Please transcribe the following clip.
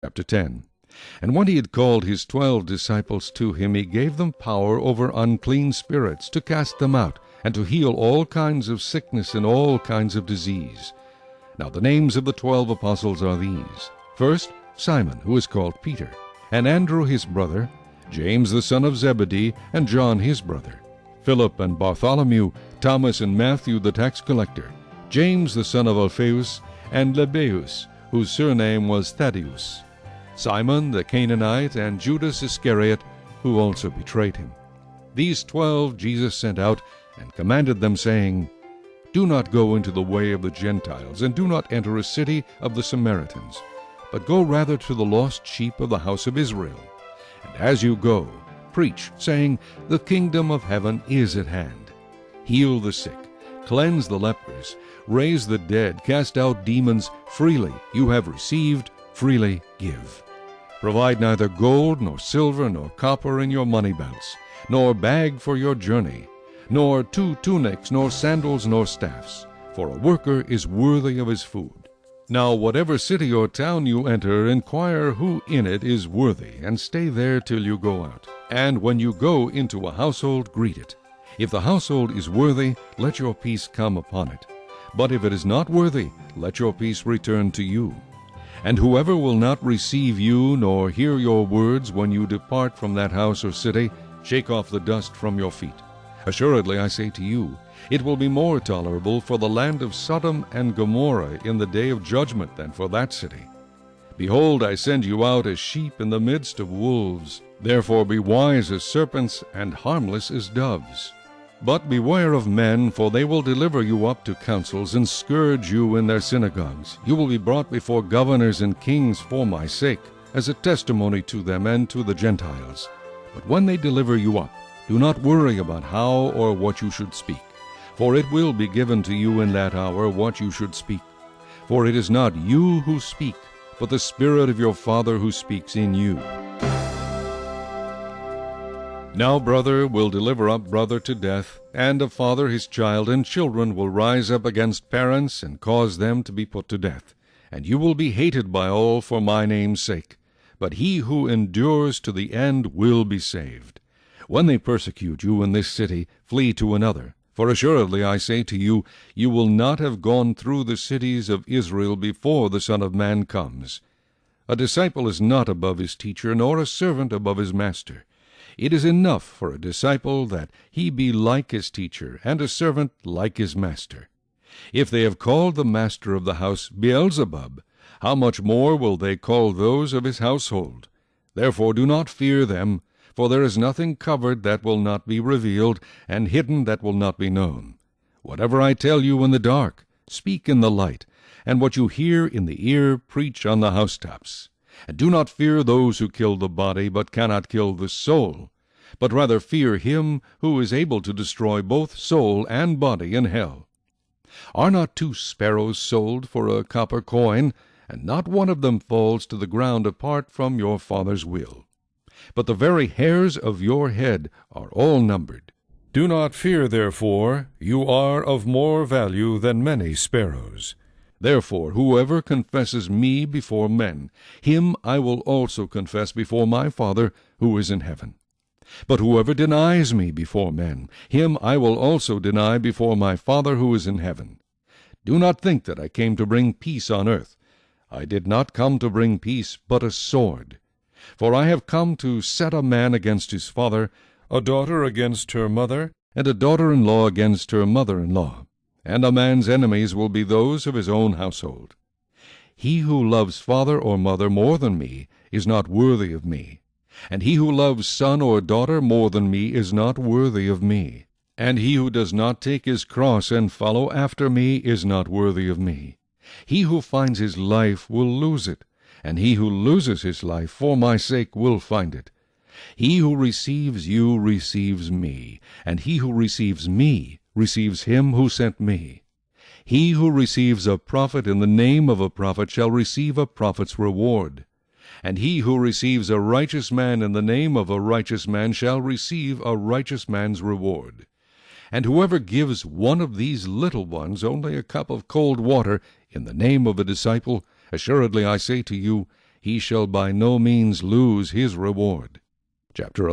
Chapter 10. And when he had called his 12 disciples to him, he gave them power over unclean spirits, to cast them out, and to heal all kinds of sickness and all kinds of disease. Now the names of the 12 apostles are these. First, Simon, who is called Peter, and Andrew his brother, James the son of Zebedee, and John his brother, Philip and Bartholomew, Thomas and Matthew the tax collector, James the son of Alphaeus, and Lebbaeus, whose surname was Thaddeus, Simon the Canaanite, and Judas Iscariot, who also betrayed him. These 12 Jesus sent out, and commanded them, saying, Do not go into the way of the Gentiles, and do not enter a city of the Samaritans, but go rather to the lost sheep of the house of Israel. And as you go, preach, saying, The kingdom of heaven is at hand. Heal the sick, cleanse the lepers, raise the dead, cast out demons. Freely you have received, freely give. Provide neither gold, nor silver, nor copper in your money belts, nor bag for your journey, nor 2 tunics, nor sandals, nor staffs, for a worker is worthy of his food. Now whatever city or town you enter, inquire who in it is worthy, and stay there till you go out. And when you go into a household, greet it. If the household is worthy, let your peace come upon it. But if it is not worthy, let your peace return to you. And whoever will not receive you, nor hear your words when you depart from that house or city, shake off the dust from your feet. Assuredly, I say to you, it will be more tolerable for the land of Sodom and Gomorrah in the day of judgment than for that city. Behold, I send you out as sheep in the midst of wolves. Therefore be wise as serpents, and harmless as doves. But beware of men, for they will deliver you up to councils, and scourge you in their synagogues. You will be brought before governors and kings for my sake, as a testimony to them and to the Gentiles. But when they deliver you up, do not worry about how or what you should speak, for it will be given to you in that hour what you should speak. For it is not you who speak, but the Spirit of your Father who speaks in you. Now brother will deliver up brother to death, and a father his child, and children will rise up against parents, and cause them to be put to death. And you will be hated by all for my name's sake. But he who endures to the end will be saved. When they persecute you in this city, flee to another. For assuredly I say to you, you will not have gone through the cities of Israel before the Son of Man comes. A disciple is not above his teacher, nor a servant above his master. It is enough for a disciple that he be like his teacher, and a servant like his master. If they have called the master of the house Beelzebub, how much more will they call those of his household? Therefore do not fear them, for there is nothing covered that will not be revealed, and hidden that will not be known. Whatever I tell you in the dark, speak in the light, and what you hear in the ear, preach on the housetops. And do not fear those who kill the body, but cannot kill the soul, but rather fear him who is able to destroy both soul and body in hell. Are not 2 sparrows sold for a copper coin, and not one of them falls to the ground apart from your Father's will? But the very hairs of your head are all numbered. Do not fear, therefore, you are of more value than many sparrows. Therefore, whoever confesses me before men, him I will also confess before my Father who is in heaven. But whoever denies me before men, him I will also deny before my Father who is in heaven. Do not think that I came to bring peace on earth. I did not come to bring peace, but a sword. For I have come to set a man against his father, a daughter against her mother, and a daughter-in-law against her mother-in-law. And a man's enemies will be those of his own household. He who loves father or mother more than me is not worthy of me. And he who loves son or daughter more than me is not worthy of me. And he who does not take his cross and follow after me is not worthy of me. He who finds his life will lose it, and he who loses his life for my sake will find it. He who receives you receives me, and he who receives me receives him who sent me. He who receives a prophet in the name of a prophet shall receive a prophet's reward. And he who receives a righteous man in the name of a righteous man shall receive a righteous man's reward. And whoever gives one of these little ones only a cup of cold water in the name of a disciple, assuredly I say to you, he shall by no means lose his reward. Chapter